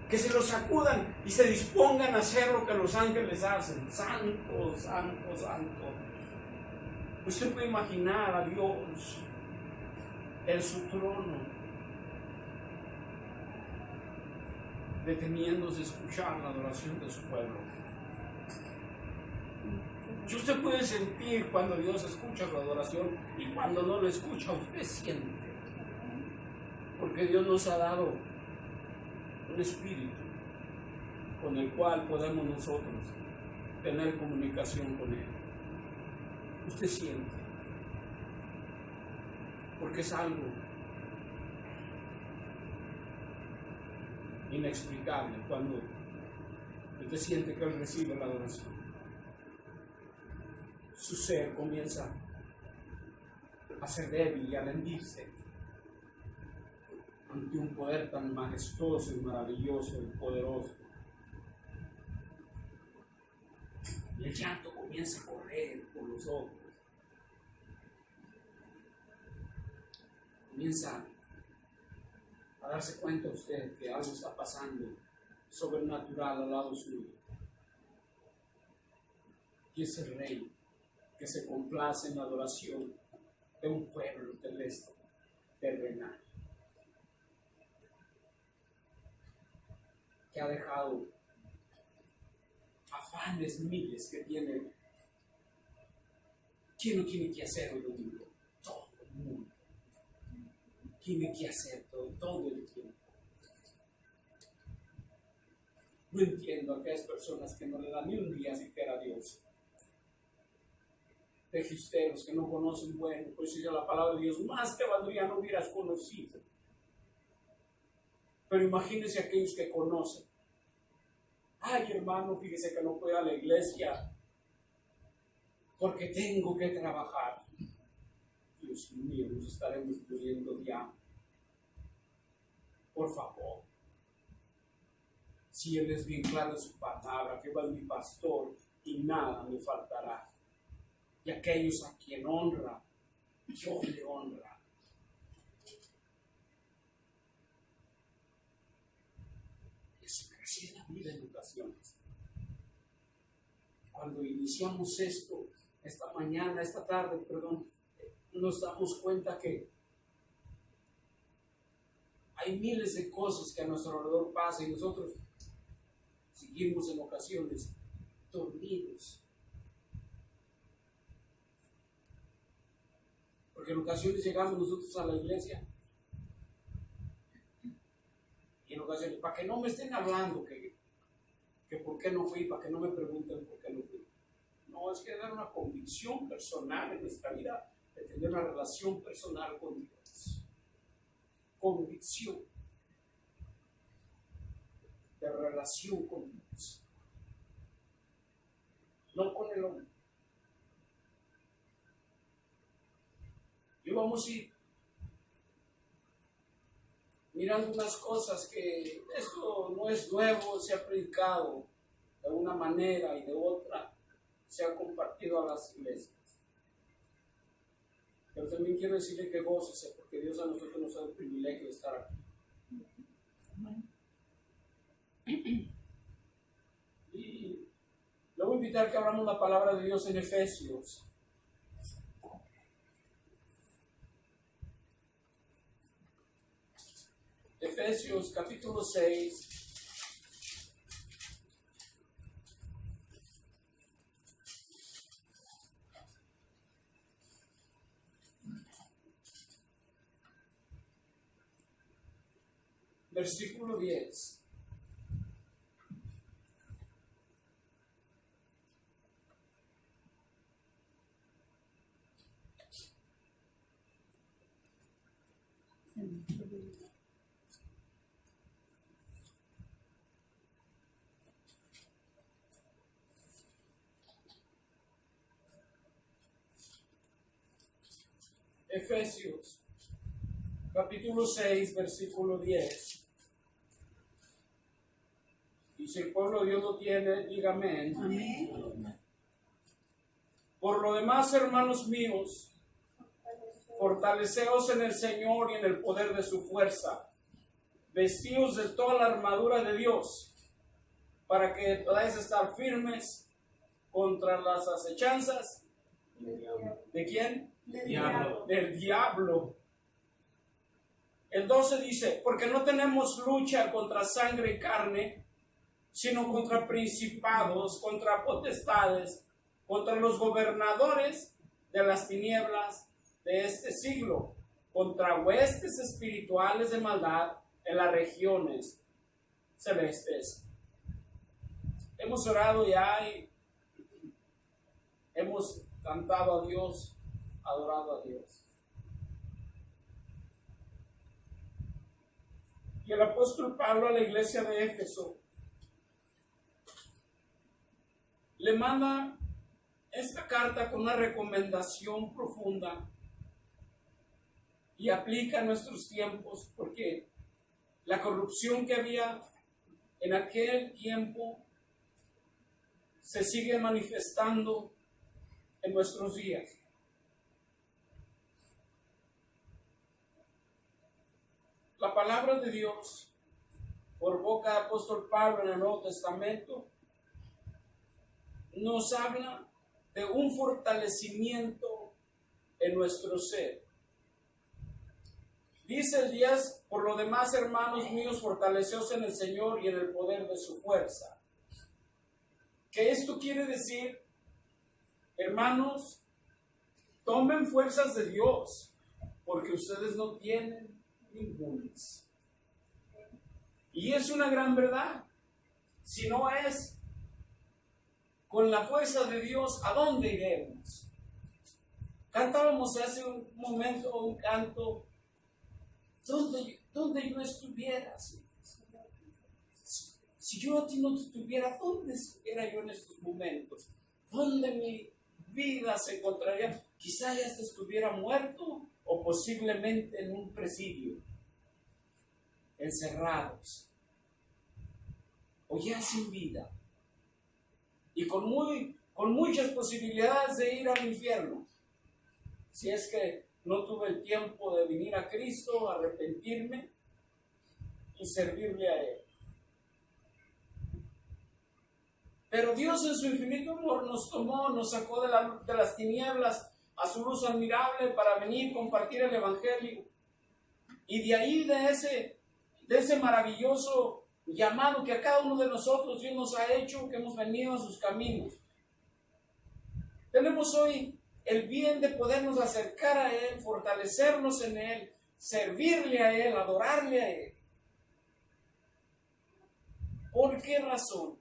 Que se los sacudan y se dispongan a hacer lo que los ángeles hacen. Santo, santo, santo. Usted puede imaginar a Dios en su trono, deteniéndose a escuchar la adoración de su pueblo. Y usted puede sentir cuando Dios escucha su adoración y cuando no lo escucha, usted siente. Porque Dios nos ha dado un espíritu con el cual podemos nosotros tener comunicación con Él. Usted siente, porque es algo inexplicable cuando usted siente que Él recibe la adoración. Su ser comienza a ser débil y a rendirse ante un poder tan majestuoso y maravilloso y poderoso. Y el llanto comienza a correr por los ojos. Comienza a darse cuenta usted que algo está pasando sobrenatural al lado suyo. Y es el Rey que se complace en la adoración de un pueblo celeste, terrenal, que ha dejado afanes miles que tiene. ¿Quién no tiene que hacer el mundo? Todo el mundo tiene que hacer todo el tiempo. No entiendo a aquellas personas que no le dan ni un día siquiera a Dios. De fisteros que no conocen, bueno, pues si la palabra de Dios, más te valdría no hubieras conocido. Pero imagínense aquellos que conocen. Ay, hermano, fíjese que no puedo ir a la iglesia porque tengo que trabajar. Dios mío, nos estaremos muriendo ya. Por favor. Si Él es bien claro en su palabra, que va a mi pastor y nada me faltará. Y aquellos a quien honra, Dios le honra. Así es la vida en ocasiones. Cuando iniciamos esta mañana, esta tarde, perdón, nos damos cuenta que hay miles de cosas que a nuestro alrededor pasan y nosotros seguimos en ocasiones dormidos. Porque en ocasiones llegamos nosotros a la iglesia y en ocasiones, para que no me estén hablando que por qué no fui, para que no me pregunten por qué no fui. No, es que dar una convicción personal en nuestra vida, de tener una relación personal con Dios. Convicción de relación con Dios. No con el hombre. Y vamos a ir mirando unas cosas que esto no es nuevo, se ha predicado de una manera y de otra, se ha compartido a las iglesias. Pero también quiero decirle que gócese, porque Dios a nosotros nos da el privilegio de estar aquí. Y le voy a invitar que abramos la palabra de Dios en Efesios. Efesios capítulo 6. Versículo 10. Efesios capítulo 6, versículo 10. Y si el pueblo de Dios lo tiene, diga amén. Amén. Por lo demás, hermanos míos, fortaleceos en el Señor y en el poder de su fuerza. vestidos de toda la armadura de Dios, para que podáis estar firmes contra las acechanzas. ¿De quién? Del diablo. Del diablo. El 12 dice, porque no tenemos lucha contra sangre y carne, sino contra principados, contra potestades, contra los gobernadores de las tinieblas de este siglo, contra huestes espirituales de maldad en las regiones celestes. Hemos orado ya y hemos cantado a Dios, adorado a Dios. Y el apóstol Pablo a la iglesia de Éfeso le manda esta carta con una recomendación profunda y aplica a nuestros tiempos, porque la corrupción que había en aquel tiempo se sigue manifestando en nuestros días. La palabra de Dios, por boca del apóstol Pablo en el Nuevo Testamento, nos habla de un fortalecimiento en nuestro ser. Dice el 10, por lo demás, hermanos míos, fortaleceos en el Señor y en el poder de su fuerza. ¿Qué esto quiere decir? Hermanos, tomen fuerzas de Dios, porque ustedes no tienen ningunas. Y es una gran verdad. Si no es con la fuerza de Dios, ¿a dónde iremos? Cantábamos hace un momento un canto, donde yo estuviera. Si yo a ti no estuviera, ¿dónde estuviera yo en estos momentos? ¿Dónde mi vida se encontraría? Quizá ya estuviera muerto o posiblemente en un presidio, encerrados, o ya sin vida, y con muchas posibilidades de ir al infierno, si es que no tuve el tiempo de venir a Cristo, arrepentirme y servirle a Él. Pero Dios en su infinito amor nos tomó, nos sacó de las tinieblas a su luz admirable para venir a compartir el Evangelio. Y de ahí, de ese maravilloso llamado que a cada uno de nosotros Dios nos ha hecho, que hemos venido a sus caminos, tenemos hoy el bien de podernos acercar a Él, fortalecernos en Él, servirle a Él, adorarle a Él. ¿Por qué razón?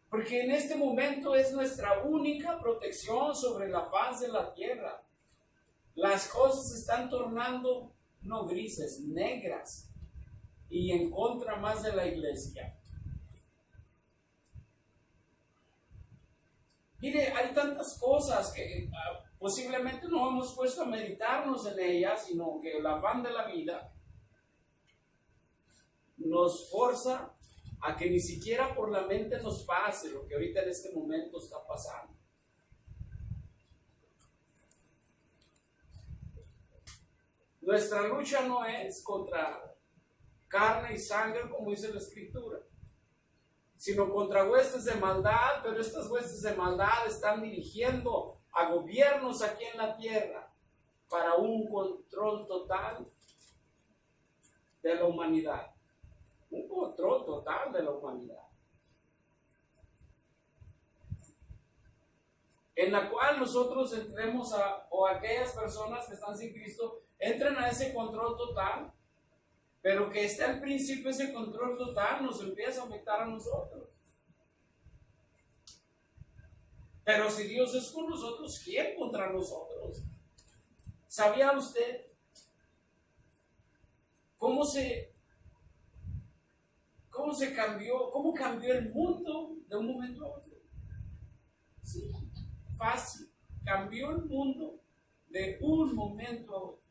Porque en este momento es nuestra única protección sobre la faz de la tierra. Las cosas se están tornando no grises, negras, y en contra más de la iglesia. Mire, hay tantas cosas que posiblemente no hemos puesto a meditarnos en ellas, sino que el afán de la vida nos forza a que ni siquiera por la mente nos pase lo que ahorita en este momento está pasando. Nuestra lucha no es contra carne y sangre, como dice la Escritura, sino contra huestes de maldad, pero estas huestes de maldad están dirigiendo a gobiernos aquí en la tierra para un control total de la humanidad. Un control total de la humanidad, en la cual nosotros entremos o aquellas personas que están sin Cristo entren a ese control total, pero que esté al principio ese control total nos empieza a afectar a nosotros. Pero si Dios es con nosotros, ¿quién contra nosotros? ¿Sabía usted cómo cambió el mundo de un momento a otro? Sí, fácil. Cambió el mundo de un momento a otro.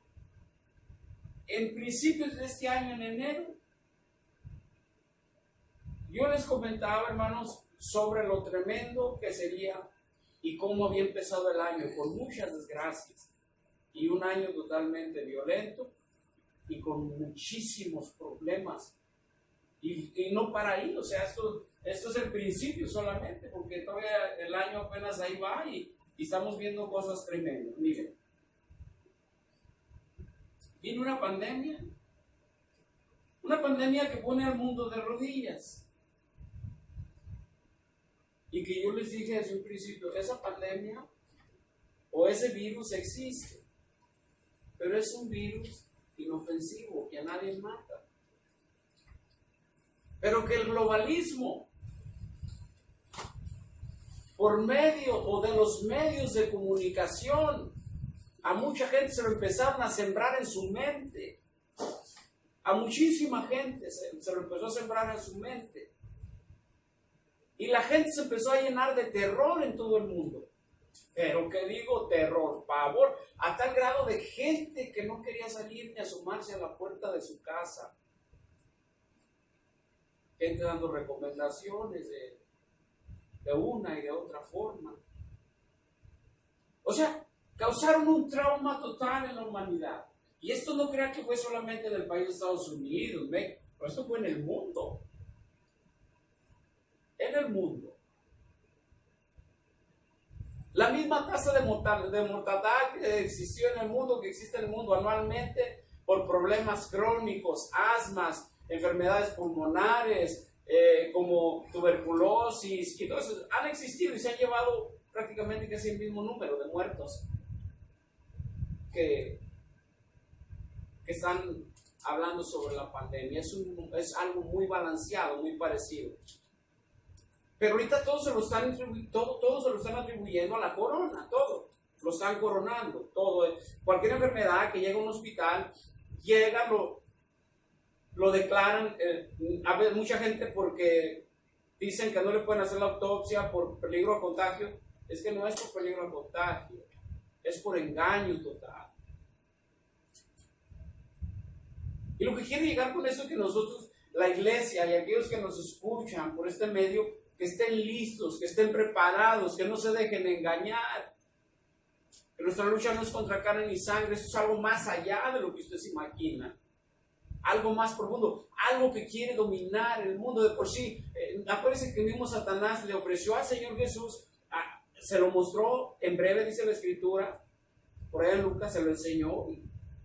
En principios de este año, en enero, yo les comentaba, hermanos, sobre lo tremendo que sería y cómo había empezado el año, con muchas desgracias y un año totalmente violento y con muchísimos problemas. Y no para ahí, o sea, esto es el principio solamente, porque todavía el año apenas ahí va y estamos viendo cosas tremendas. Miren, viene una pandemia que pone al mundo de rodillas. Y que yo les dije desde un principio, esa pandemia o ese virus existe, pero es un virus inofensivo que a nadie mata. Pero que el globalismo, por medio o de los medios de comunicación, a mucha gente se lo empezaron a sembrar en su mente. A muchísima gente se lo empezó a sembrar en su mente. Y la gente se empezó a llenar de terror en todo el mundo. Pero que digo terror, pavor, a tal grado de gente que no quería salir ni asomarse a la puerta de su casa. Gente dando recomendaciones de una y de otra forma. O sea, causaron un trauma total en la humanidad. Y esto no crean que fue solamente del país de Estados Unidos, México, pero esto fue en el mundo. En el mundo. La misma tasa de mortandad que existió en el mundo, que existe en el mundo anualmente por problemas crónicos, asmas, enfermedades pulmonares, como tuberculosis y todo eso, han existido y se han llevado prácticamente casi el mismo número de muertos que están hablando sobre la pandemia. Es algo muy balanceado, muy parecido. Pero ahorita todos se lo están atribuyendo a la corona, todo. Lo están coronando, todo. Cualquier enfermedad que llega a un hospital, llega, lo declaran. A ver, mucha gente porque dicen que no le pueden hacer la autopsia por peligro a contagio. Es que no es por peligro a contagio, es por engaño total. Y lo que quiere llegar con eso es que nosotros, la iglesia y aquellos que nos escuchan por este medio, que estén listos, que estén preparados, que no se dejen engañar. Que nuestra lucha no es contra carne ni sangre, esto es algo más allá de lo que usted se imagina. Algo más profundo, algo que quiere dominar el mundo de por sí. Acuérdense que mismo Satanás le ofreció al Señor Jesús, se lo mostró en breve, dice la Escritura, por ahí en Lucas se lo enseñó,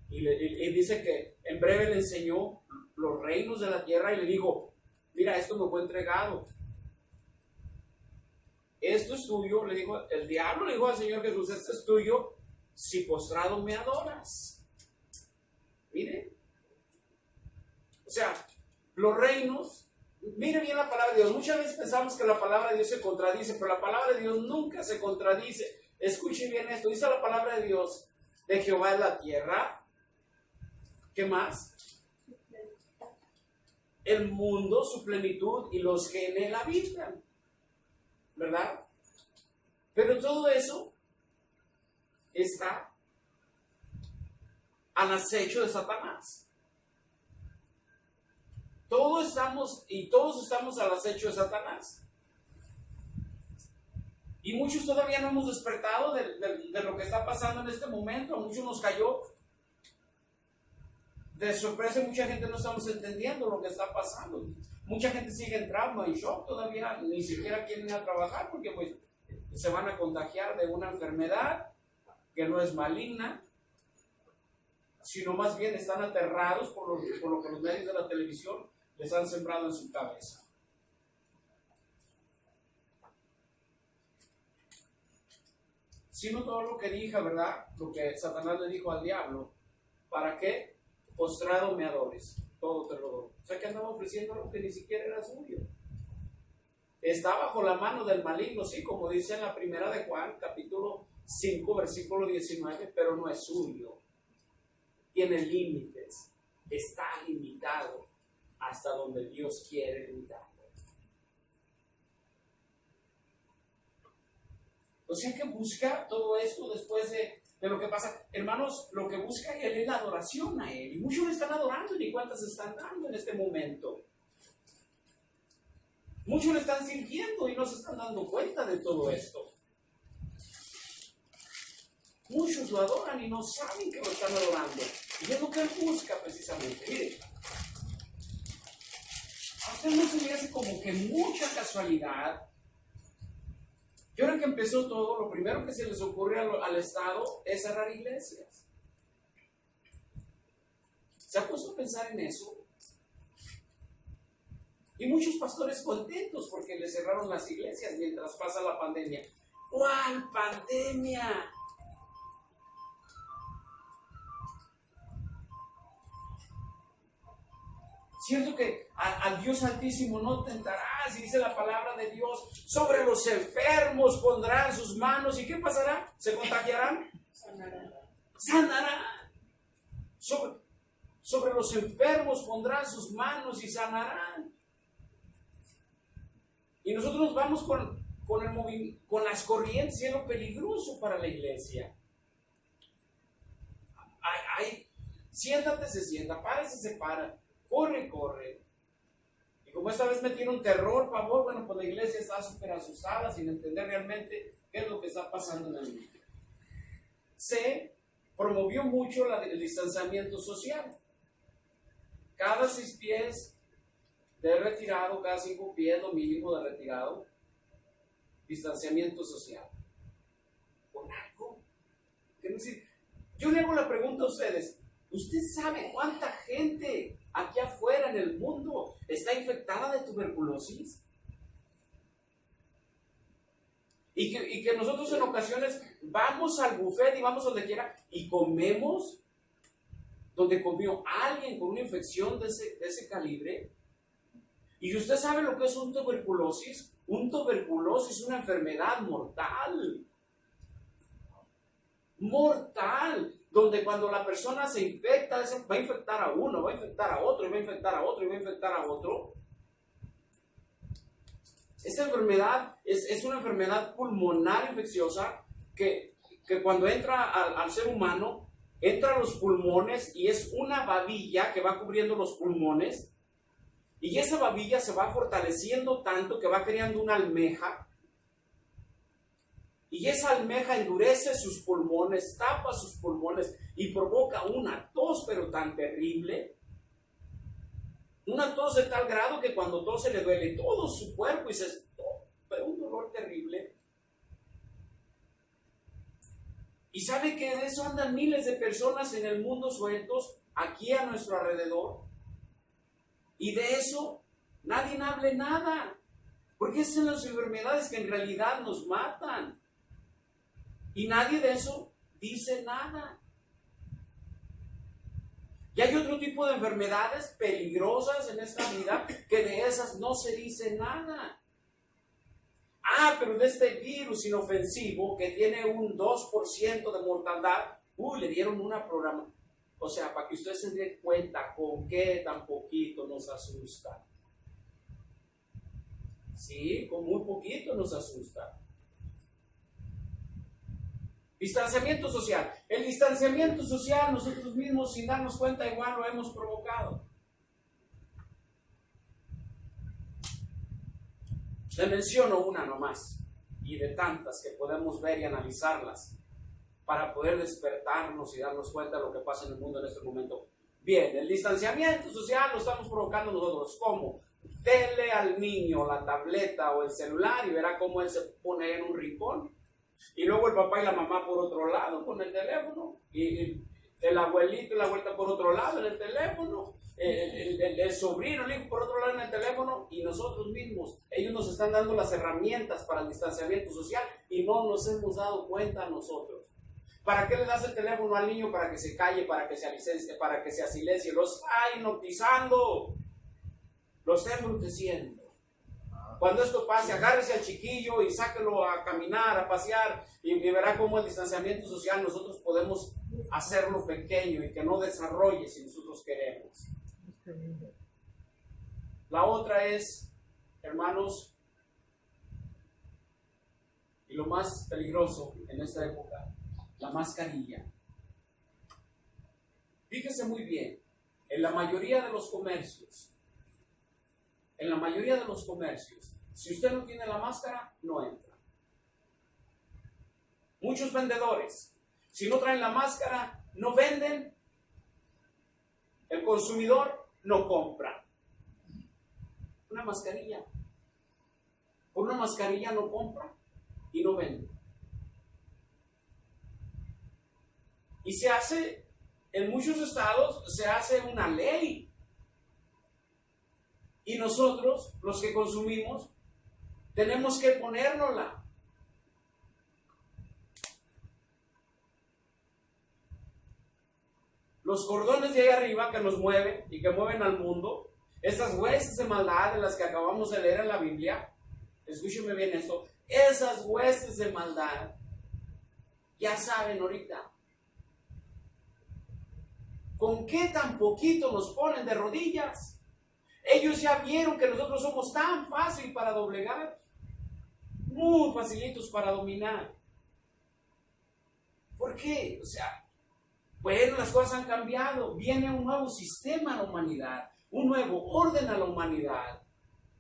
y dice que en breve le enseñó los reinos de la tierra y le dijo, mira, esto me fue entregado. Esto es tuyo, le dijo, el diablo le dijo al Señor Jesús, esto es tuyo si postrado me adoras. Mire, o sea, los reinos, mire bien la palabra de Dios. Muchas veces pensamos que la palabra de Dios se contradice, pero la palabra de Dios nunca se contradice. Escuche bien esto, dice la palabra de Dios, de Jehová es la tierra. ¿Qué más? El mundo, su plenitud y los que en él habitan. ¿Verdad? Pero todo eso está al acecho de Satanás. Todos estamos al acecho de Satanás. Y muchos todavía no hemos despertado de lo que está pasando en este momento. A muchos nos cayó de sorpresa, mucha gente no estamos entendiendo lo que está pasando. Mucha gente sigue en trauma y shock todavía, ni siquiera quieren ir a trabajar porque pues se van a contagiar de una enfermedad que no es maligna, sino más bien están aterrados por lo que los medios de la televisión les han sembrado en su cabeza. Sino todo lo que dije, ¿verdad? Lo que Satanás le dijo al diablo, ¿para qué? Postrado me adores, todo te lo doy. O sea que andaba ofreciendo algo que ni siquiera era suyo. Está bajo la mano del maligno, sí, como dice en la primera de Juan, capítulo 5, versículo 19, pero no es suyo. Tiene límites, está limitado hasta donde Dios quiere limitarlo. O sea que busca todo esto después de lo que pasa. Hermanos, lo que busca él es la adoración a él. Y muchos le están adorando y ni cuántas se están dando en este momento. Muchos le están sirviendo y no se están dando cuenta de todo esto. Muchos lo adoran y no saben que lo están adorando. Y es lo que él busca precisamente. Mire, a usted no se le hace como que mucha casualidad. Y ahora que empezó todo, lo primero que se les ocurre al Estado es cerrar iglesias. ¿Se ha puesto a pensar en eso? Y muchos pastores contentos porque les cerraron las iglesias mientras pasa la pandemia. ¿Cuál pandemia? Cierto que al Dios Altísimo no tentarás, y dice la palabra de Dios, sobre los enfermos pondrán sus manos, ¿y qué pasará? ¿Se contagiarán? Sanarán. Sobre los enfermos pondrán sus manos y sanarán. Y nosotros nos vamos con las corrientes, y es lo peligroso para la iglesia. Siéntate, se sienta, párese, se para. Corre, corre. Y como esta vez metieron terror, pavor, bueno, pues la iglesia está súper asustada sin entender realmente qué es lo que está pasando en el mundo. Se promovió mucho el distanciamiento social. Cada 6 pies de retirado, cada 5 pies lo mínimo de retirado, distanciamiento social. Con algo. Yo le hago la pregunta a ustedes. ¿Usted sabe cuánta gente aquí afuera en el mundo está infectada de tuberculosis? Y que nosotros en ocasiones vamos al buffet y vamos donde quiera y comemos donde comió alguien con una infección de ese calibre. ¿Y usted sabe lo que es un tuberculosis? Un tuberculosis es una enfermedad mortal. Mortal. Donde cuando la persona se infecta, va a infectar a uno, va a infectar a otro, y va a infectar a otro, y va a infectar a otro. Esta enfermedad es una enfermedad pulmonar infecciosa que cuando entra al ser humano, entra a los pulmones y es una babilla que va cubriendo los pulmones. Y esa babilla se va fortaleciendo tanto que va creando una almeja. Y esa almeja endurece sus pulmones, tapa sus pulmones y provoca una tos, pero tan terrible. Una tos de tal grado que cuando tose le duele todo su cuerpo y pero un dolor terrible. Y sabe que de eso andan miles de personas en el mundo sueltos, aquí a nuestro alrededor. Y de eso nadie hable nada. Porque esas son las enfermedades que en realidad nos matan. Y nadie de eso dice nada. Y hay otro tipo de enfermedades peligrosas en esta vida que de esas no se dice nada. Pero de este virus inofensivo que tiene un 2% de mortandad, le dieron una programa. O sea, para que usted se dé cuenta con qué tan poquito nos asusta. Sí, con muy poquito nos asusta. Distanciamiento social. El distanciamiento social nosotros mismos sin darnos cuenta igual lo hemos provocado. Le menciono una nomás y de tantas que podemos ver y analizarlas para poder despertarnos y darnos cuenta de lo que pasa en el mundo en este momento. Bien, el distanciamiento social lo estamos provocando nosotros. ¿Cómo? Dele al niño la tableta o el celular y verá cómo él se pone en un rincón. Y luego el papá y la mamá por otro lado con el teléfono, y el abuelito y la abuelita por otro lado en el teléfono, el sobrino, el hijo por otro lado en el teléfono, y nosotros mismos, ellos nos están dando las herramientas para el distanciamiento social y no nos hemos dado cuenta nosotros. ¿Para qué le das el teléfono al niño? Para que se calle, para que se asilencie. Lo está hipnotizando, lo está embruteciendo. Cuando esto pase, agárrese al chiquillo y sáquelo a caminar, a pasear, y verá cómo el distanciamiento social nosotros podemos hacerlo pequeño y que no desarrolle si nosotros queremos. La otra es, hermanos, y lo más peligroso en esta época, la mascarilla. Fíjese muy bien, en la mayoría de los comercios, si usted no tiene la máscara, no entra. Muchos vendedores Si no traen la máscara, no venden. El consumidor no compra. Una mascarilla. Por una mascarilla no compra y no vende. Y se hace, en muchos estados, se hace una ley. Y nosotros, los que consumimos, tenemos que ponérnosla. Los cordones de ahí arriba que nos mueven y que mueven al mundo, esas huestes de maldad de las que acabamos de leer en la Biblia, escúcheme bien esto, esas huestes de maldad, ya saben ahorita, ¿con qué tan poquito nos ponen de rodillas? Ellos ya vieron que nosotros somos tan fácil para doblegar, muy facilitos para dominar. ¿Por qué? O sea, bueno, las cosas han cambiado, viene un nuevo sistema a la humanidad, un nuevo orden a la humanidad.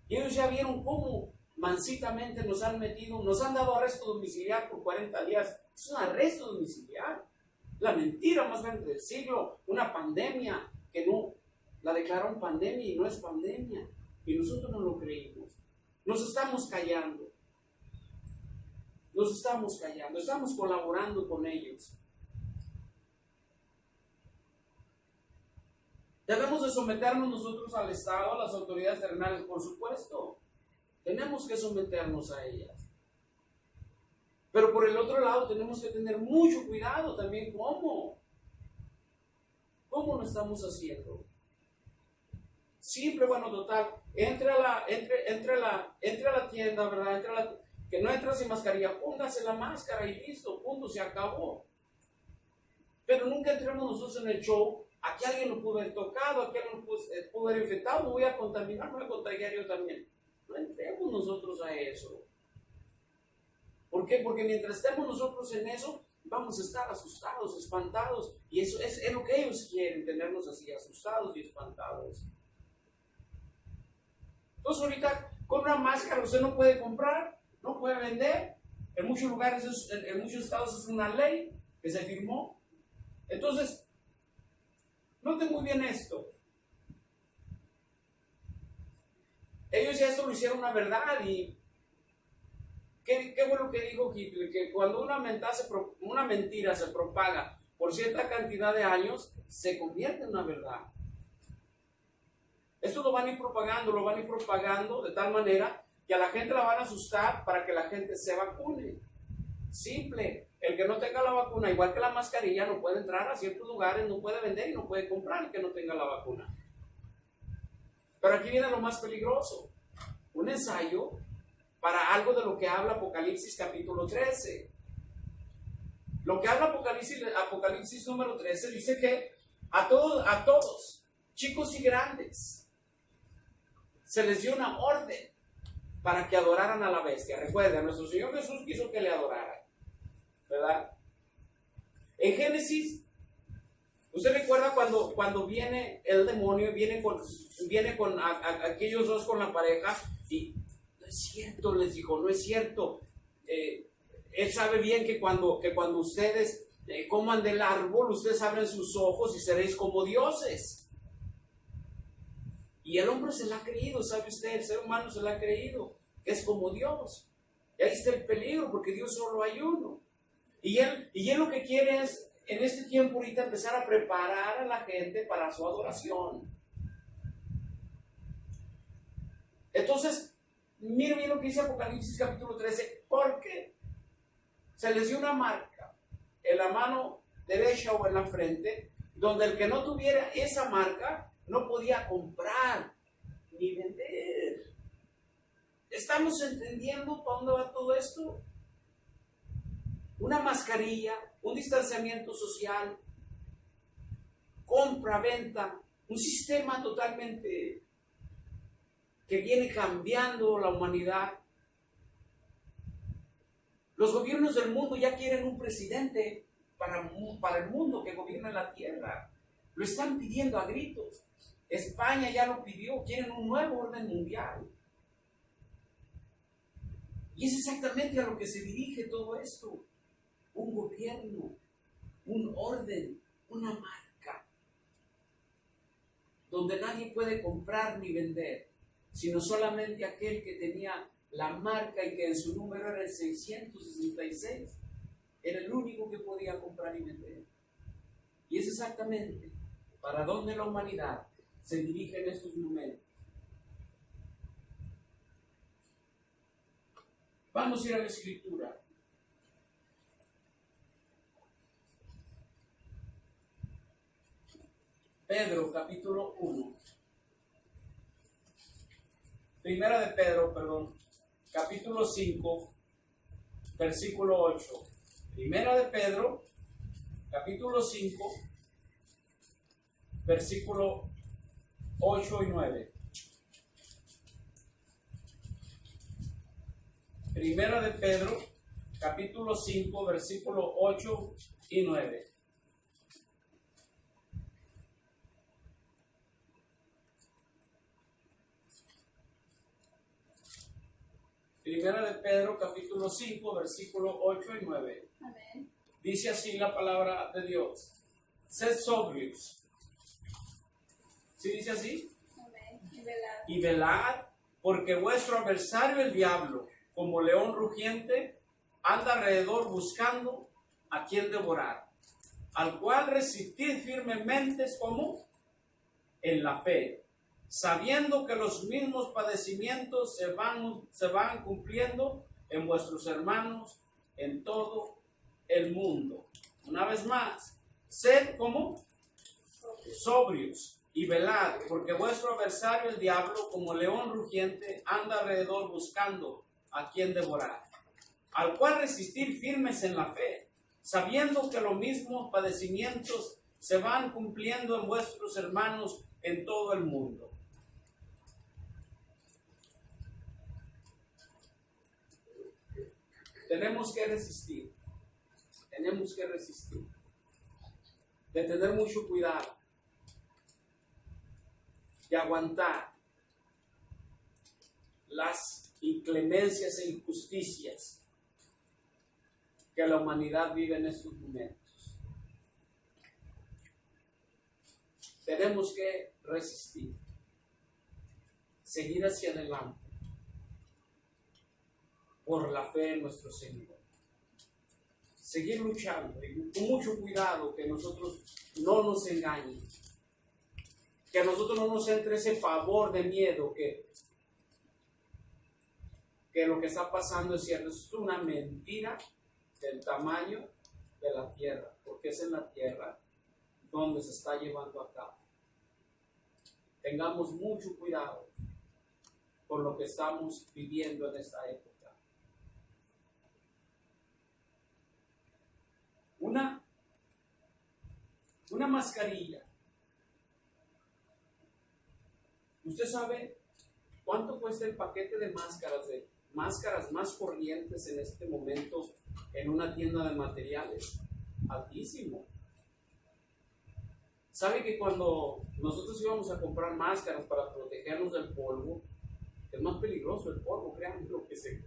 Y ellos ya vieron cómo mansitamente nos han metido, nos han dado arresto domiciliario por 40 días. Es un arresto domiciliario. La mentira más grande del siglo, una pandemia que no la declararon pandemia y no es pandemia. Y nosotros no lo creímos. Nos estamos callando. Nos estamos callando, estamos colaborando con ellos. Debemos de someternos nosotros al Estado, a las autoridades terrenales, por supuesto. Tenemos que someternos a ellas. Pero por el otro lado tenemos que tener mucho cuidado también. ¿Cómo lo estamos haciendo? Siempre, bueno, total, entre a la tienda, ¿verdad? Que no entra sin mascarilla, póngase la máscara y listo, punto, se acabó. Pero nunca entremos nosotros en el show. Aquí alguien lo pudo haber tocado, aquí alguien lo pudo haber infectado, me voy a contaminar, me voy a contagiar yo también. No entremos nosotros a eso. ¿Por qué? Porque mientras estemos nosotros en eso, vamos a estar asustados, espantados. Y eso es lo que ellos quieren, tenernos así, asustados y espantados. Entonces ahorita, con una máscara usted no puede comprar, no puede vender. En muchos lugares, en muchos estados es una ley que se firmó. Entonces, noten muy bien esto. Ellos ya esto lo hicieron una verdad. ¿Y qué fue lo que dijo Hitler? Que cuando una mentira se propaga por cierta cantidad de años, se convierte en una verdad. Esto lo van a ir propagando de tal manera que a la gente la van a asustar para que la gente se vacune. Simple. El que no tenga la vacuna, igual que la mascarilla, no puede entrar a ciertos lugares, no puede vender y no puede comprar el que no tenga la vacuna. Pero aquí viene lo más peligroso. Un ensayo para algo de lo que habla Apocalipsis capítulo 13. Lo que habla Apocalipsis número 13 dice que a todos, chicos y grandes, se les dio una orden para que adoraran a la bestia. Recuerden, nuestro Señor Jesús quiso que le adoraran, ¿verdad? En Génesis, ¿usted recuerda cuando viene el demonio, viene con aquellos dos con la pareja? Y no es cierto, les dijo, no es cierto. Él sabe bien que cuando ustedes coman del árbol, ustedes abren sus ojos y seréis como dioses. Y el hombre se la ha creído, ¿sabe usted? El ser humano se la ha creído, que es como Dios. Y ahí está el peligro, porque Dios solo hay uno. Y él lo que quiere es, en este tiempo ahorita, empezar a preparar a la gente para su adoración. Entonces, miren bien lo que dice Apocalipsis capítulo 13, porque se les dio una marca en la mano derecha o en la frente, donde el que no tuviera esa marca no podía comprar ni vender. ¿Estamos entendiendo para dónde va todo esto? Una mascarilla, un distanciamiento social, compra, venta, un sistema totalmente que viene cambiando la humanidad. Los gobiernos del mundo ya quieren un presidente para el mundo que gobierne la tierra. Lo están pidiendo a gritos. España ya lo pidió, quieren un nuevo orden mundial. Y es exactamente a lo que se dirige todo esto. Un gobierno un orden, una marca, donde nadie puede comprar ni vender, sino solamente aquel que tenía la marca y que en su número era el 666, era el único que podía comprar y vender. Y es exactamente para donde la humanidad se dirige en estos momentos. Vamos a ir a la Escritura. Pedro, capítulo 1. Primera de Pedro, perdón, capítulo 5, versículo 8. Primera de Pedro, capítulo 5, versículo 8 y 9. Primera de Pedro, capítulo 5, versículo 8 y 9. Primera de Pedro, capítulo 5, versículo 8 y 9. Amén. Dice así la palabra de Dios. Sed sobrios. ¿Sí dice así? Amén. Y velad. Y velad, porque vuestro adversario el diablo, como león rugiente, anda alrededor buscando a quien devorar, al cual resistid firmemente como en la fe, sabiendo que los mismos padecimientos se van cumpliendo en vuestros hermanos en todo el mundo. Una vez más, sed como sobrios y velad, porque vuestro adversario el diablo, como león rugiente, anda alrededor buscando a quien devorar, al cual resistir firmes en la fe, sabiendo que los mismos padecimientos se van cumpliendo en vuestros hermanos en todo el mundo. Tenemos que resistir, de tener mucho cuidado, de aguantar las inclemencias e injusticias que la humanidad vive en estos momentos. Tenemos que resistir, seguir hacia adelante por la fe en nuestro Señor. Seguir luchando y con mucho cuidado que nosotros no nos engañen, que a nosotros no nos entre ese pavor de miedo que lo que está pasando es cierto, es una mentira del tamaño de la tierra, porque es en la tierra donde se está llevando a cabo. Tengamos mucho cuidado por lo que estamos viviendo en esta época. Una mascarilla. ¿Usted sabe cuánto cuesta el paquete de máscaras más corrientes en este momento en una tienda de materiales? Altísimo. ¿Sabe que cuando nosotros íbamos a comprar máscaras para protegernos del polvo, es más peligroso el polvo, créanme, lo que se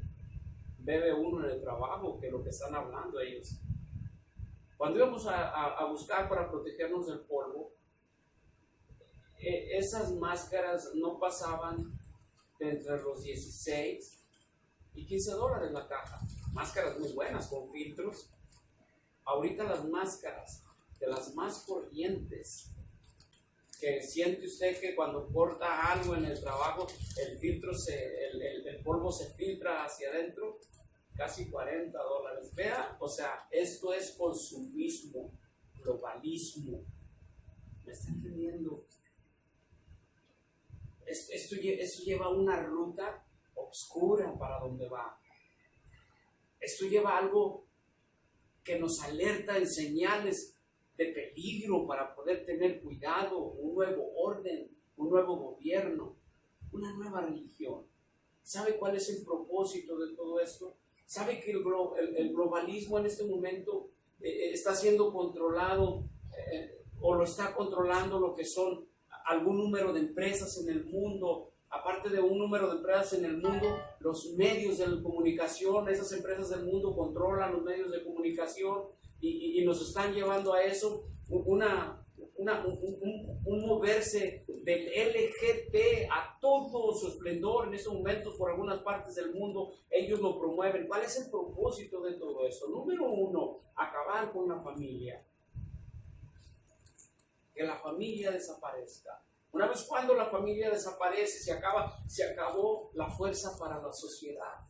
bebe uno en el trabajo que lo que están hablando ellos? Cuando íbamos a buscar para protegernos del polvo, esas máscaras no pasaban de entre los 16 y $15 la caja. Máscaras muy buenas con filtros. Ahorita las máscaras de las más corrientes, que siente usted que cuando corta algo en el trabajo, el polvo se filtra hacia adentro, casi $40. Vea, o sea, esto es consumismo, globalismo. ¿Me está entendiendo? Esto lleva una ruta oscura para donde va. Esto lleva algo que nos alerta en señales de peligro para poder tener cuidado, un nuevo orden, un nuevo gobierno, una nueva religión. ¿Sabe cuál es el propósito de todo esto? ¿Sabe que el globalismo en este momento está siendo controlado o lo está controlando lo que son algún número de empresas en el mundo? Aparte de un número de empresas en el mundo, los medios de comunicación, esas empresas del mundo controlan los medios de comunicación, y nos están llevando a eso, un moverse del LGT a todo su esplendor en estos momentos por algunas partes del mundo. Ellos lo promueven. ¿Cuál es el propósito de todo eso? Número uno, acabar con la familia. Que la familia desaparezca. Una vez cuando la familia desaparece, se acabó la fuerza para la sociedad.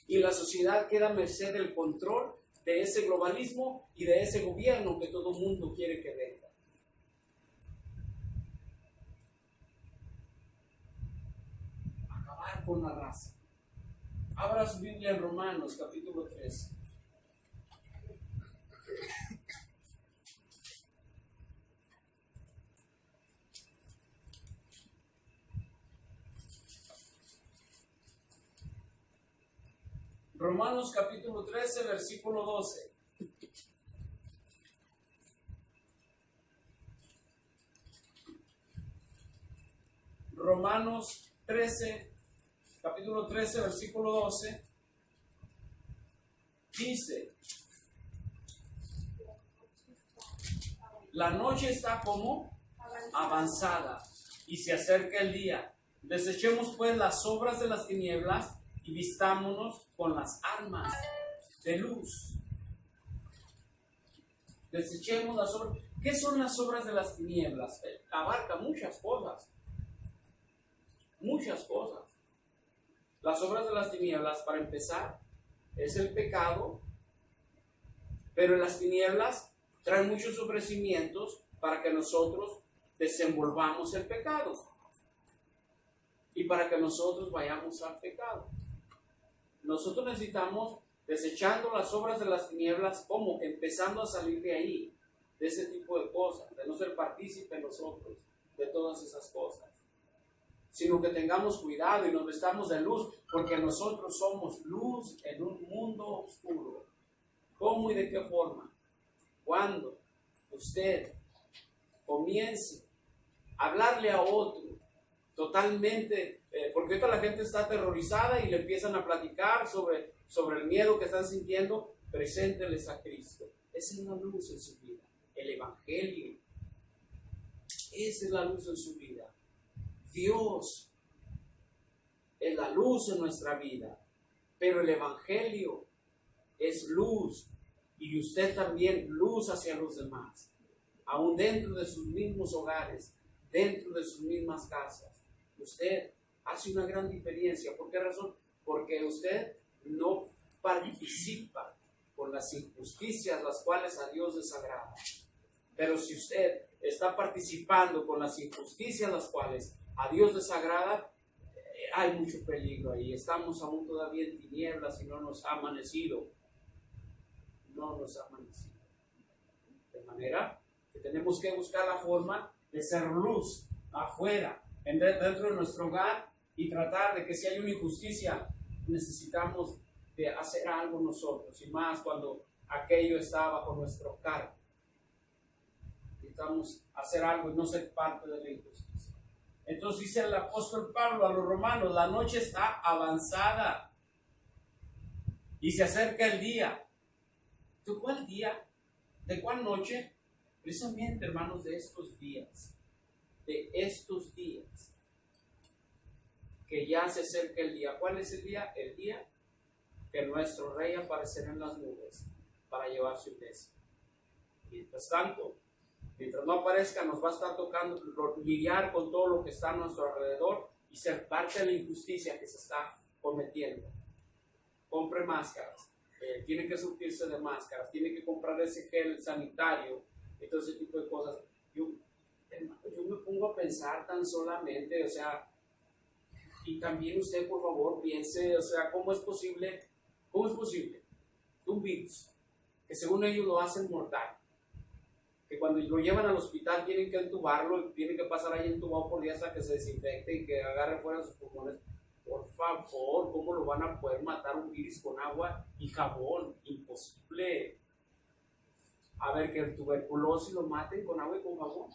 Y la sociedad queda a merced del control de ese globalismo y de ese gobierno que todo el mundo quiere que venga. Acabar con la raza. Abra su Biblia en Romanos, capítulo 3. Romanos capítulo 13, versículo 12. Romanos 13, capítulo 13, versículo 12. Dice: la noche está como avanzada y se acerca el día. Desechemos pues las obras de las tinieblas y vistámonos con las armas de luz. Desechemos las obras. ¿Qué son las obras de las tinieblas? Abarca muchas cosas. Muchas cosas. Las obras de las tinieblas, para empezar, es el pecado, pero las tinieblas traen muchos ofrecimientos para que nosotros desenvolvamos el pecado y para que nosotros vayamos al pecado. Nosotros necesitamos, desechando las obras de las tinieblas, como empezando a salir de ahí, de ese tipo de cosas, de no ser partícipe nosotros de todas esas cosas, sino que tengamos cuidado y nos vestamos de luz, porque nosotros somos luz en un mundo oscuro. ¿Cómo y de qué forma? Cuando usted comience a hablarle a otro totalmente, porque ahorita la gente está aterrorizada y le empiezan a platicar sobre el miedo que están sintiendo, presénteles a Cristo. Esa es la luz en su vida, el Evangelio. Esa es la luz en su vida. Dios es la luz en nuestra vida, pero el Evangelio es luz, y usted también luz hacia los demás, aún dentro de sus mismos hogares, dentro de sus mismas casas. Usted hace una gran diferencia. ¿Por qué razón? Porque usted no participa con las injusticias las cuales a Dios desagrada. Pero si usted está participando con las injusticias las cuales a Dios desagrada, hay mucho peligro ahí. Estamos aún todavía en tinieblas y no nos ha amanecido. No nos ha amanecido. De manera que tenemos que buscar la forma de ser luz afuera, dentro de nuestro hogar, y tratar de que si hay una injusticia, necesitamos de hacer algo nosotros, y más cuando aquello está bajo nuestro cargo. Necesitamos hacer algo y no ser parte de la injusticia. Entonces dice el apóstol Pablo a los romanos: la noche está avanzada y se acerca el día. ¿De cuál día? ¿De cuál noche? Precisamente, hermanos, de estos días. De estos días. Que ya se acerca el día. ¿Cuál es el día? El día que nuestro Rey aparecerá en las nubes para llevar su iglesia. Mientras tanto, mientras no aparezca, nos va a estar tocando lidiar con todo lo que está a nuestro alrededor y ser parte de la injusticia que se está cometiendo. Compre máscaras, tiene que surtirse de máscaras, tiene que comprar ese gel sanitario y todo ese tipo de cosas. Yo me pongo a pensar tan solamente, o sea, y también usted, por favor, piense, o sea, ¿cómo es posible que un virus, que según ellos lo hacen mortal, que cuando lo llevan al hospital tienen que entubarlo, tienen que pasar ahí entubado por día hasta que se desinfecte y que agarre fuera sus pulmones? Por favor, ¿cómo lo van a poder matar un virus con agua y jabón? Imposible. A ver, que el tuberculosis lo maten con agua y con jabón.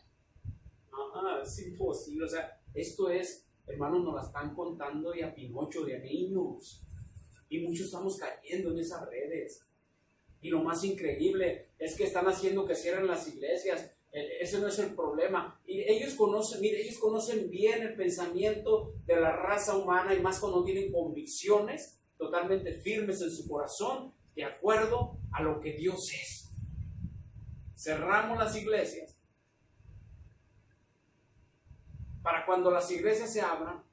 Es imposible. O sea, esto es, hermanos, nos la están contando de a Pinocho, de a niños. Y muchos estamos cayendo en esas redes. Y lo más increíble es que están haciendo que cierren las iglesias. Ese no es el problema. Y ellos conocen bien el pensamiento de la raza humana, y más cuando tienen convicciones totalmente firmes en su corazón, de acuerdo a lo que Dios es. Cerramos las iglesias para cuando las iglesias se abran,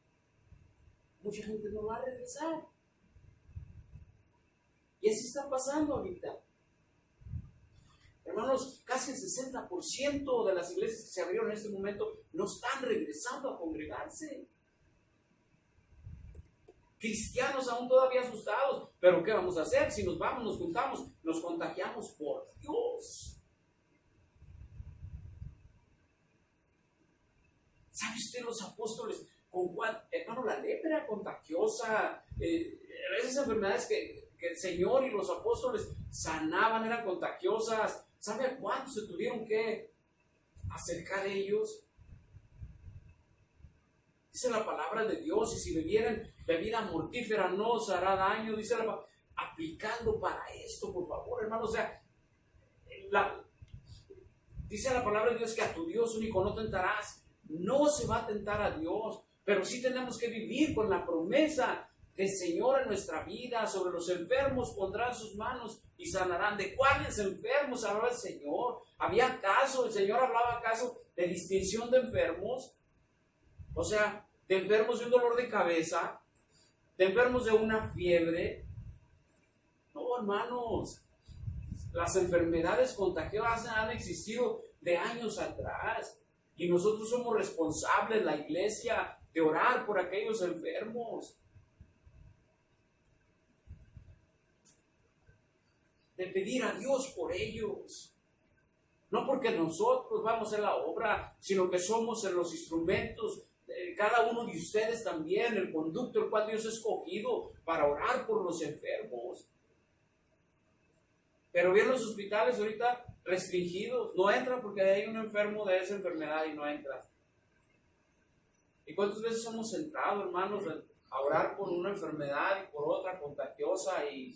mucha gente no va a regresar. Y así está pasando ahorita. Hermanos, casi el 60% de las iglesias que se abrieron en este momento no están regresando a congregarse. Cristianos aún todavía asustados. Pero ¿qué vamos a hacer? Si nos vamos, nos juntamos, nos contagiamos por Dios. ¿Sabe usted los apóstoles con cuál? Hermano, la lepra era contagiosa. Esas enfermedades que el Señor y los apóstoles sanaban eran contagiosas. ¿Sabe a cuántos se tuvieron que acercar ellos? Dice la palabra de Dios, y si bebieren bebida mortífera no os hará daño. Dice la palabra, aplicando para esto, por favor, hermano. O sea, dice la palabra de Dios que a tu Dios único no tentarás. No se va a tentar a Dios, pero sí tenemos que vivir con la promesa del Señor en nuestra vida. Sobre los enfermos pondrán sus manos y sanarán. ¿De cuáles enfermos hablaba el Señor? ¿El Señor hablaba acaso de distinción de enfermos? O sea, de enfermos de un dolor de cabeza, de enfermos de una fiebre. No, hermanos, las enfermedades contagiosas han existido de años atrás. Y nosotros somos responsables, la iglesia, de orar por aquellos enfermos. De pedir a Dios por ellos. No porque nosotros vamos a hacer la obra, sino que somos los instrumentos, cada uno de ustedes también, el conducto el cual Dios ha escogido para orar por los enfermos. Pero bien, los hospitales ahorita restringidos, no entran porque hay un enfermo de esa enfermedad y no entras. ¿Y cuántas veces hemos entrado, hermanos, a orar por una enfermedad y por otra contagiosa? ¿Y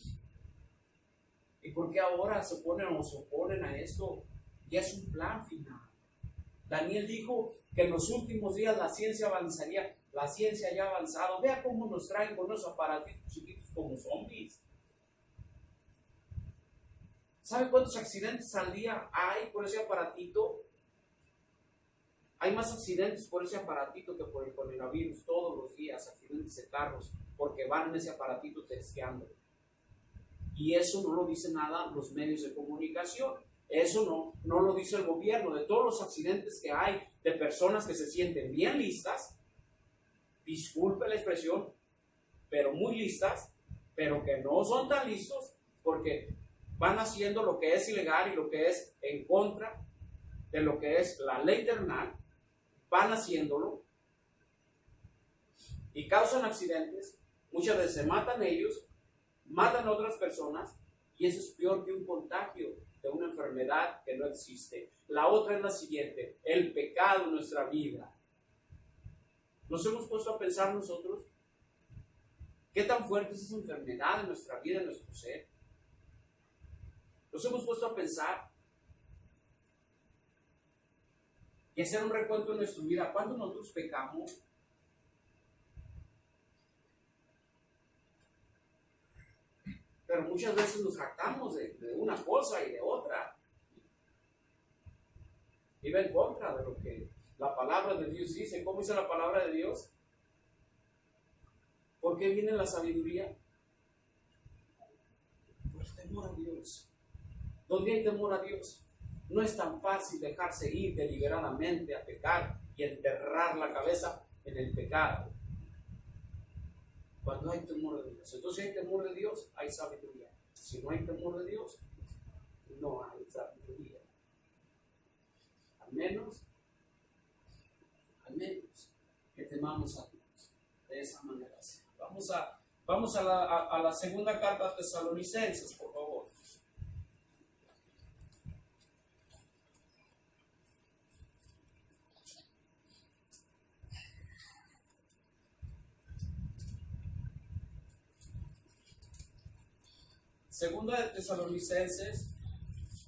por qué ahora se oponen a esto? Ya es un plan final. Daniel dijo que en los últimos días la ciencia avanzaría. La ciencia ya ha avanzado. Vea cómo nos traen con unos aparatitos chiquitos como zombies. ¿Sabe cuántos accidentes al día hay por ese aparatito? Hay más accidentes por ese aparatito que por el coronavirus. Todos los días, accidentes de carros, porque van en ese aparatito testeando. Y eso no lo dicen nada los medios de comunicación. Eso no lo dice el gobierno. De todos los accidentes que hay, de personas que se sienten bien listas, disculpe la expresión, pero muy listas, pero que no son tan listos, porque van haciendo lo que es ilegal y lo que es en contra de lo que es la ley terrenal, van haciéndolo y causan accidentes. Muchas veces se matan ellos, matan a otras personas, y eso es peor que un contagio de una enfermedad que no existe. La otra es la siguiente: el pecado en nuestra vida. ¿Nos hemos puesto a pensar nosotros qué tan fuerte es esa enfermedad en nuestra vida, en nuestro ser? Nos hemos puesto a pensar y hacer un recuento en nuestra vida. ¿Cuánto nosotros pecamos? Pero muchas veces nos jactamos de una cosa y de otra. Y va en contra de lo que la palabra de Dios dice. ¿Cómo dice la palabra de Dios? ¿Por qué viene la sabiduría? Por el temor a Dios. Donde hay temor a Dios, no es tan fácil dejarse ir deliberadamente a pecar y enterrar la cabeza en el pecado. Cuando hay temor de Dios. Entonces, si hay temor de Dios, hay sabiduría. Si no hay temor de Dios, no hay sabiduría. Al menos que temamos a Dios. De esa manera. Vamos a la segunda carta a Tesalonicenses, por favor. Segunda de Tesalonicenses,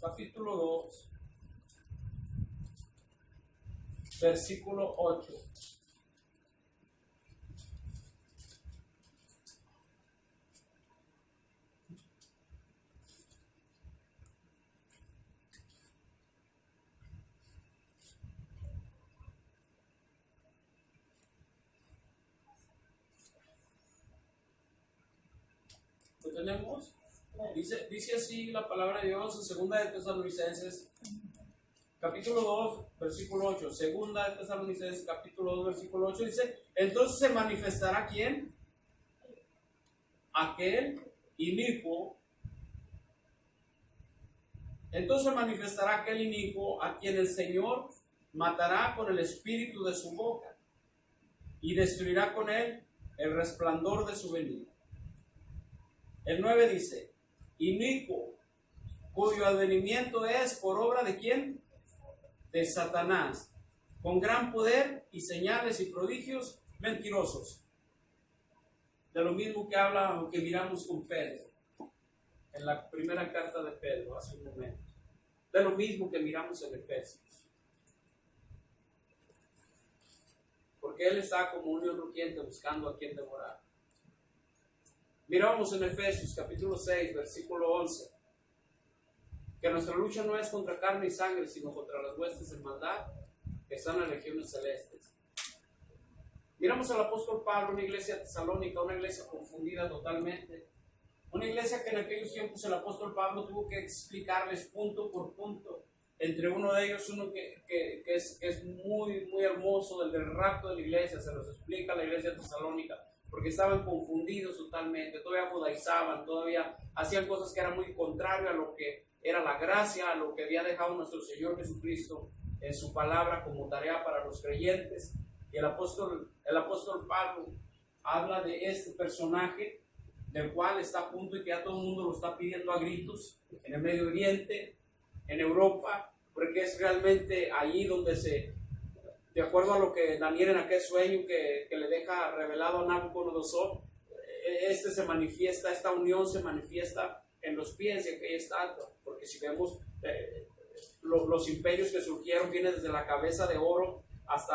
capítulo 2, versículo 8. ¿Lo tenemos? Dice así la palabra de Dios en segunda de Tesalonicenses, capítulo 2, versículo 8. Segunda de Tesalonicenses, capítulo 2, versículo 8, dice: entonces se manifestará ¿quién? Aquel inicuo. Entonces manifestará aquel inicuo a quien el Señor matará con el espíritu de su boca y destruirá con él el resplandor de su venida. El 9 dice: inicuo, cuyo advenimiento es por obra de ¿quién? De Satanás, con gran poder y señales y prodigios mentirosos. De lo mismo que habla o que miramos con Pedro, en la primera carta de Pedro, hace un momento. De lo mismo que miramos en Efesios. Porque él está como un león rugiente buscando a quien devorar. Miramos en Efesios capítulo 6, versículo 11, que nuestra lucha no es contra carne y sangre, sino contra las huestes de maldad que están en las regiones celestes. Miramos al apóstol Pablo, una iglesia tesalónica, una iglesia confundida totalmente, una iglesia que en aquellos tiempos el apóstol Pablo tuvo que explicarles punto por punto. Entre uno de ellos, uno que es muy, muy hermoso, del rapto de la iglesia, se los explica la iglesia tesalónica, porque estaban confundidos totalmente, todavía judaizaban, todavía hacían cosas que eran muy contrarias a lo que era la gracia, a lo que había dejado nuestro Señor Jesucristo en su palabra como tarea para los creyentes. Y el apóstol Pablo habla de este personaje, del cual está a punto y que ya todo el mundo lo está pidiendo a gritos, en el Medio Oriente, en Europa, porque es realmente allí donde de acuerdo a lo que Daniel en aquel sueño que le deja revelado a Nabucodonosor, se manifiesta, esta unión se manifiesta en los pies de aquella estatua, porque si vemos los imperios que surgieron vienen desde la cabeza de oro hasta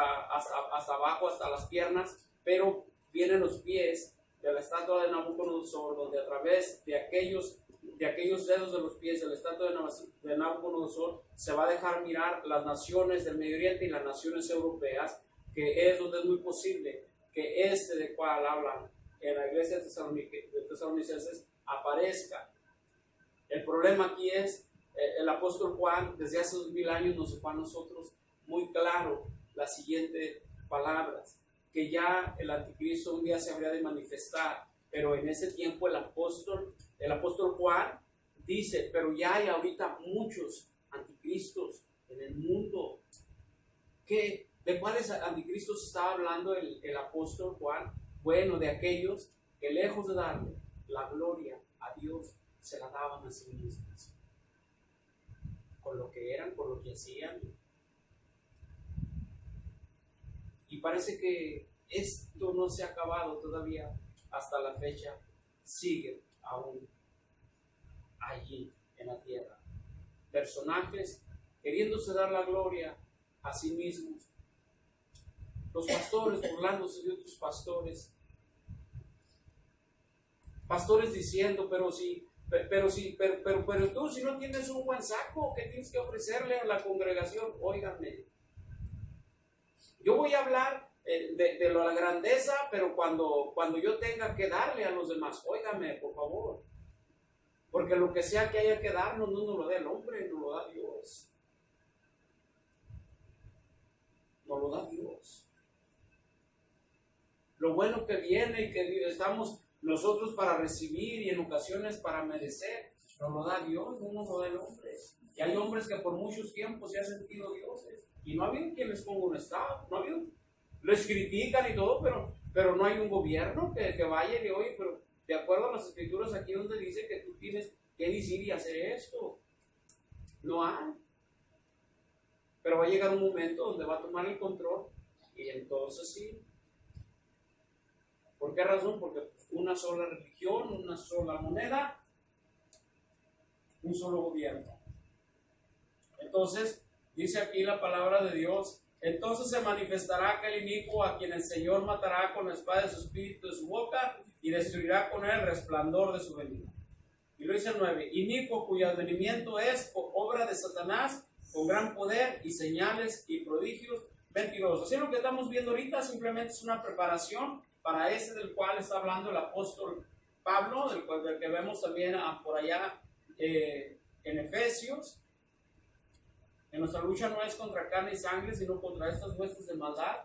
abajo, hasta las piernas, pero vienen los pies de la estatua de Nabucodonosor, donde a través de aquellos dedos de los pies de la estatua de Nabucodonosor se va a dejar mirar las naciones del Medio Oriente y las naciones europeas, que es donde es muy posible que de cual hablan en la iglesia de Tesalonicenses aparezca. El problema aquí es, el apóstol Juan desde hace 2000 años nos dejó a nosotros muy claro las siguientes palabras: que ya el anticristo un día se habría de manifestar, pero en ese tiempo el apóstol Juan dice, pero ya hay ahorita muchos anticristos en el mundo. ¿De cuáles anticristos estaba hablando el apóstol Juan? Bueno, de aquellos que lejos de darle la gloria a Dios, se la daban a sí mismos, con lo que eran, con lo que hacían. Y parece que esto no se ha acabado todavía, hasta la fecha sigue aún allí en la tierra. Personajes queriéndose dar la gloria a sí mismos. Los pastores burlándose de otros pastores. Pastores diciendo, pero tú si no tienes un buen saco, ¿qué tienes que ofrecerle a la congregación? Óiganme. Yo voy a hablar de la grandeza, pero cuando yo tenga que darle a los demás, óigame, por favor. Porque lo que sea que haya que darnos, no nos lo da el hombre, nos lo da Dios. Nos lo da Dios. Lo bueno que viene y que estamos nosotros para recibir y en ocasiones para merecer, nos lo da Dios, no nos lo da el hombre. Y hay hombres que por muchos tiempos se han sentido dioses y no ha habido quien les ponga un estado, no ha habido. Les critican y todo, pero no hay un gobierno que vaya y diga, oye, pero de acuerdo a las escrituras aquí donde dice que tú tienes que decir y hacer esto. No hay. Pero va a llegar un momento donde va a tomar el control y entonces sí. ¿Por qué razón? Porque una sola religión, una sola moneda, un solo gobierno. Entonces, dice aquí la palabra de Dios, entonces se manifestará aquel inicuo a quien el Señor matará con la espada de su espíritu de su boca y destruirá con él el resplandor de su venida. Y lo dice el 9, inicuo cuyo advenimiento es por obra de Satanás, con gran poder y señales y prodigios mentirosos. Así lo que estamos viendo ahorita simplemente es una preparación para ese del cual está hablando el apóstol Pablo, del que vemos también por allá en Efesios. En nuestra lucha no es contra carne y sangre, sino contra estas huestes de maldad.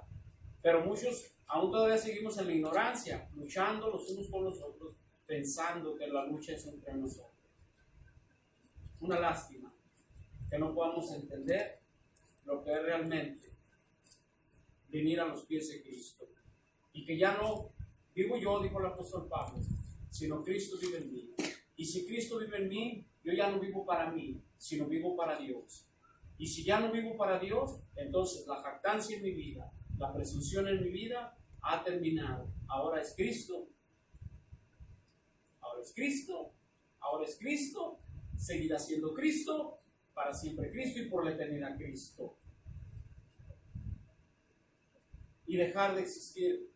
Pero muchos aún todavía seguimos en la ignorancia, luchando los unos con los otros, pensando que la lucha es entre nosotros. Una lástima que no podamos entender lo que es realmente venir a los pies de Cristo. Y que ya no vivo yo, dijo el apóstol Pablo, sino Cristo vive en mí. Y si Cristo vive en mí, yo ya no vivo para mí, sino vivo para Dios. Y si ya no vivo para Dios, entonces la jactancia en mi vida, la presunción en mi vida ha terminado. Ahora es Cristo. Ahora es Cristo. Ahora es Cristo. Seguirá siendo Cristo. Para siempre Cristo y por la eternidad Cristo. Y dejar de existir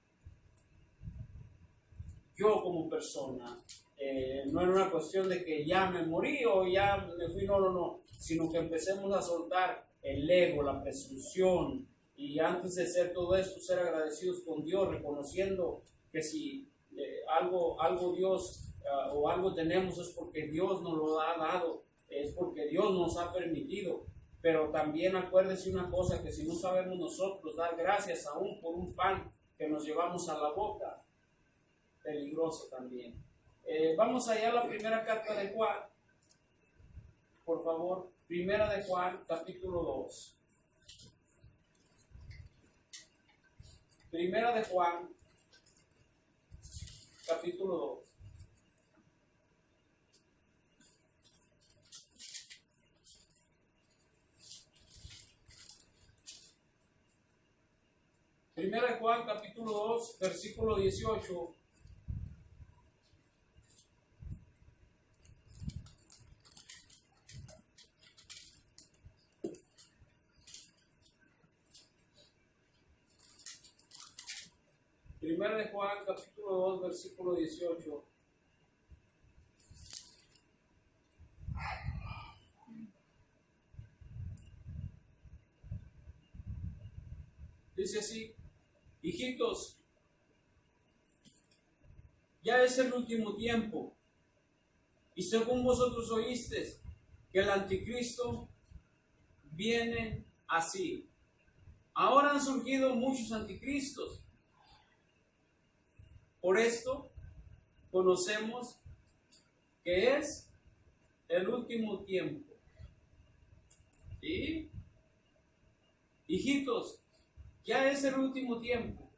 yo como persona. No era una cuestión de que ya me morí o ya me fui, no, sino que empecemos a soltar el ego, la presunción, y antes de hacer todo esto, ser agradecidos con Dios, reconociendo que si algo Dios o algo tenemos es porque Dios nos lo ha dado, es porque Dios nos ha permitido. Pero también acuérdese una cosa, que si no sabemos nosotros dar gracias aún por un pan que nos llevamos a la boca, peligroso también. Vamos allá a la primera carta de Juan, por favor, primera de Juan, capítulo 2. Primera de Juan, capítulo 2. Primera de Juan, capítulo 2, versículo 18. Primera de Juan, capítulo 2, versículo 18. Dice así: hijitos, ya es el último tiempo, y según vosotros oísteis que el anticristo viene así. Ahora han surgido muchos anticristos. Por esto conocemos que es el último tiempo. ¿Sí? Hijitos, ya es el último tiempo.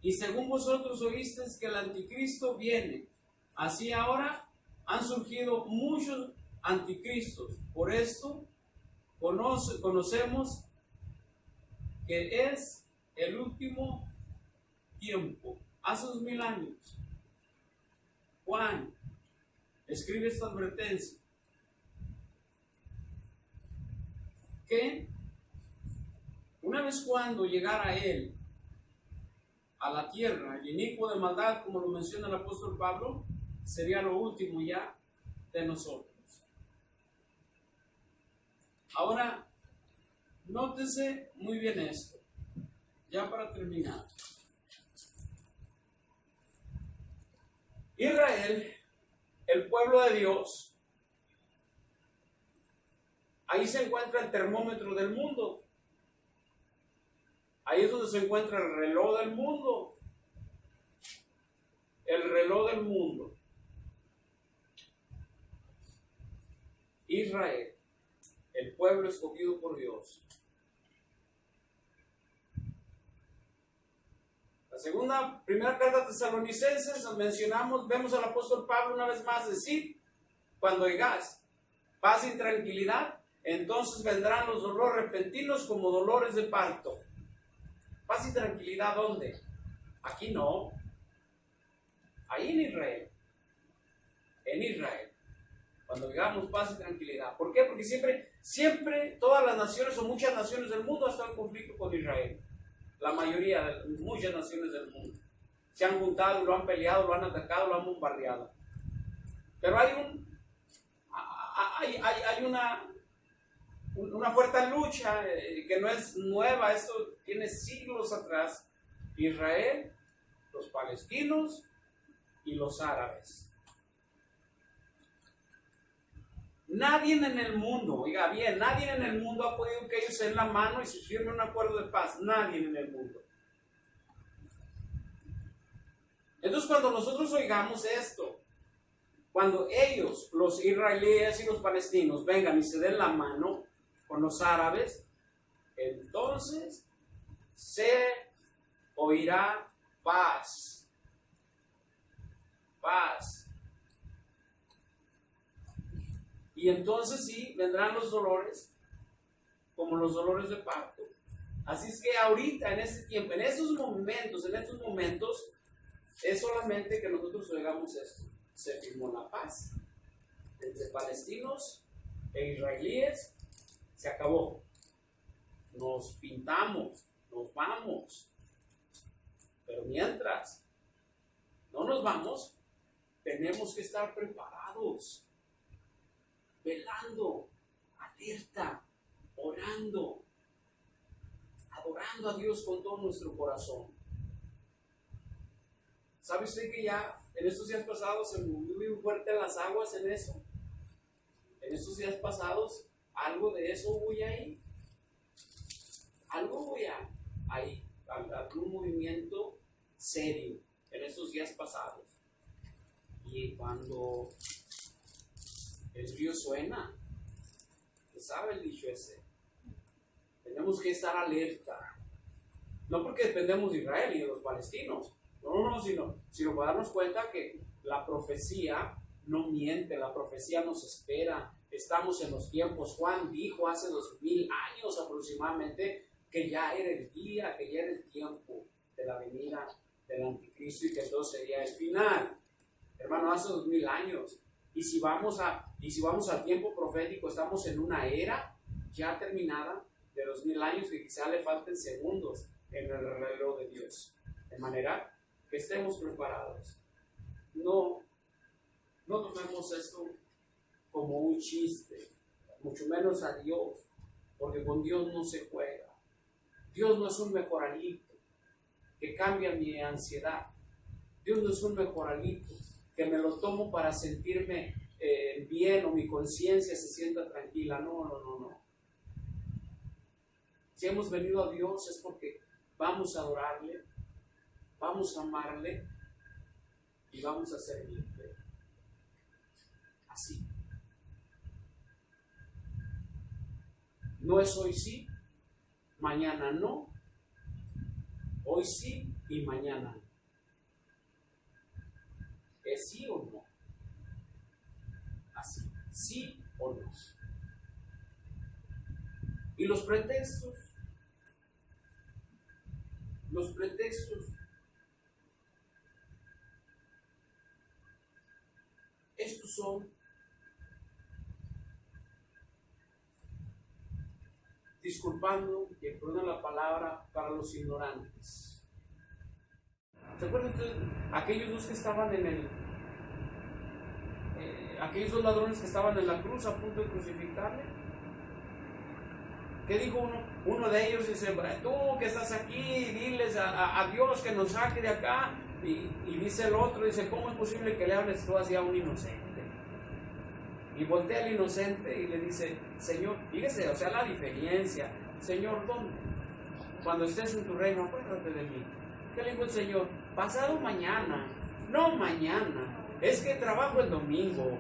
Y según vosotros oísteis que el anticristo viene, así ahora han surgido muchos anticristos. Por esto conocemos que es el último tiempo. Hace 2000 años, Juan escribe esta advertencia, que una vez cuando llegara él a la tierra, el inicuo de maldad, como lo menciona el apóstol Pablo, sería lo último ya de nosotros. Ahora, nótese muy bien esto, ya para terminar. Israel, el pueblo de Dios, ahí se encuentra el termómetro del mundo. Ahí es donde se encuentra el reloj del mundo. El reloj del mundo. Israel, el pueblo escogido por Dios. Primera carta a Tesalonicenses, vemos al apóstol Pablo una vez más decir: cuando digas paz y tranquilidad, entonces vendrán los dolores repentinos como dolores de parto. Paz y tranquilidad, ¿dónde? Aquí no. Ahí en Israel. En Israel. Cuando digamos paz y tranquilidad. ¿Por qué? Porque siempre todas las naciones o muchas naciones del mundo han estado en conflicto con Israel. La mayoría, muchas naciones del mundo. Se han juntado, lo han peleado, lo han atacado, lo han bombardeado. Pero hay una fuerte lucha que no es nueva, esto tiene siglos atrás. Israel, los palestinos y los árabes. Nadie en el mundo, oiga bien, nadie en el mundo ha podido que ellos se den la mano y se firmen un acuerdo de paz. Nadie en el mundo. Entonces, cuando nosotros oigamos esto, cuando ellos, los israelíes y los palestinos, vengan y se den la mano con los árabes, entonces se oirá paz. Paz. Y entonces sí, vendrán los dolores, como los dolores de parto. Así es que ahorita, en este tiempo, en estos momentos, es solamente que nosotros oigamos esto. Se firmó la paz entre palestinos e israelíes, se acabó. Nos pintamos, nos vamos. Pero mientras no nos vamos, tenemos que estar preparados, velando, alerta, orando, adorando a Dios con todo nuestro corazón. ¿Sabe usted que ya en estos días pasados se movió muy fuerte las aguas en eso? En estos días pasados, algo de eso hubo ahí. Algo hubo ahí, algún movimiento serio en estos días pasados. Y cuando el río suena, ¿qué sabe el dicho ese? Tenemos que estar alerta. No porque dependemos de Israel y de los palestinos. No, sino para darnos cuenta que la profecía no miente, la profecía nos espera. Estamos en los tiempos. Juan dijo hace 2000 años aproximadamente que ya era el día, que ya era el tiempo de la venida del anticristo y que entonces sería el final. Hermano, hace 2000 años. Y si vamos al tiempo profético, estamos en una era ya terminada de 2000 años que quizá le falten segundos en el reloj de Dios. De manera que estemos preparados. No tomemos esto como un chiste, mucho menos a Dios, porque con Dios no se juega. Dios no es un mejoralito que cambia mi ansiedad. Dios no es un mejoralito que me lo tomo para sentirme bien o mi conciencia se sienta tranquila. No. Si hemos venido a Dios es porque vamos a adorarle, vamos a amarle y vamos a servirle. Así. No es hoy sí, mañana no. Hoy sí y mañana no. ¿Es sí o no? Así, sí o no. Y los pretextos. Estos son disculpando, y perdón la palabra, para los ignorantes. ¿Se acuerdan ustedes? Aquellos dos que estaban aquellos dos ladrones que estaban en la cruz a punto de crucificarle. ¿Qué dijo uno? Uno de ellos dice, tú que estás aquí, diles a Dios que nos saque de acá. Y dice el otro, dice, ¿cómo es posible que le hables tú así a un inocente? Y voltea al inocente y le dice, Señor, fíjese, o sea, la diferencia. Señor, ¿dónde? Cuando estés en tu reino, acuérdate de mí. ¿Qué le dijo el Señor? Pasado mañana. No mañana. Es que trabajo el domingo.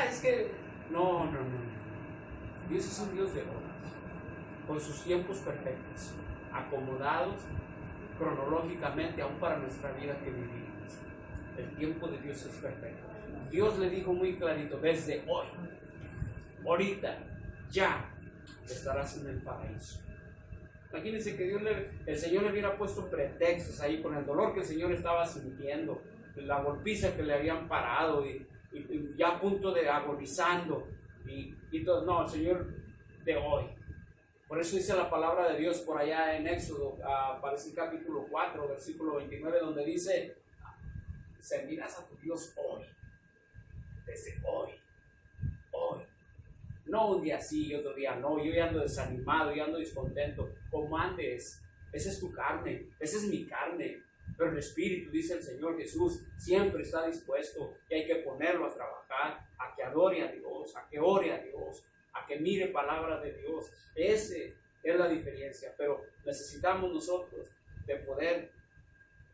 Es que... No. Dios es un Dios de horas, con sus tiempos perfectos, acomodados cronológicamente aún para nuestra vida que vivimos. El tiempo de Dios es perfecto. Dios le dijo muy clarito, desde hoy, ahorita, ya, estarás en el paraíso. Imagínense que el Señor le hubiera puesto pretextos ahí con el dolor que el Señor estaba sintiendo, la golpiza que le habían parado y ya a punto de agonizando y todo. No, el Señor de hoy. Por eso dice la palabra de Dios por allá en Éxodo, parece el capítulo 4, versículo 29, donde dice: servirás a tu Dios hoy, desde hoy. No un día sí y otro día no. Yo ya ando desanimado, ya ando descontento. Como andes, esa es tu carne, esa es mi carne. Pero el Espíritu, dice el Señor Jesús, siempre está dispuesto y hay que ponerlo a trabajar, a que adore a Dios, a que ore a Dios, a que mire palabras de Dios. Esa es la diferencia. Pero necesitamos nosotros de poder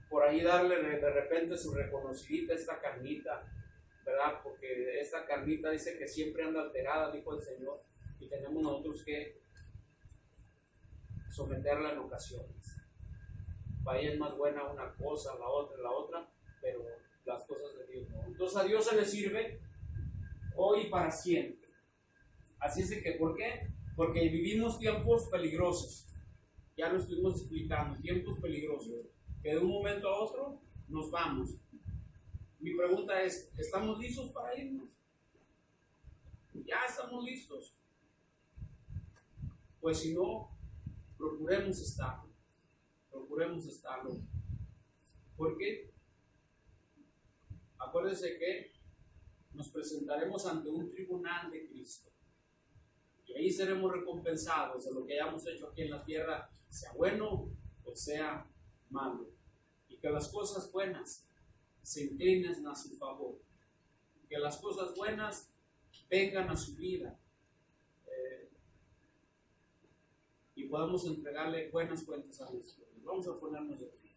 por ahí darle de repente su reconocidita a esta carnita, ¿verdad? Porque esta carnita dice que siempre anda alterada, dijo el Señor, y tenemos nosotros que someterla en ocasiones. Para ella es más buena una cosa, la otra, pero las cosas de Dios no. Entonces a Dios se le sirve hoy y para siempre. Así es de que, ¿por qué? Porque vivimos tiempos peligrosos. Ya lo estuvimos explicando, tiempos peligrosos, que de un momento a otro nos vamos. Mi pregunta es, ¿estamos listos para irnos? Ya estamos listos. Pues si no, procuremos estarlo. ¿Por qué? Acuérdense que nos presentaremos ante un tribunal de Cristo. Y ahí seremos recompensados de lo que hayamos hecho aquí en la tierra, sea bueno o sea malo. Y que las cosas buenas se inclinen a su favor. Que las cosas buenas vengan a su vida. Y podamos entregarle buenas cuentas a Dios. Vamos a ponernos de pie.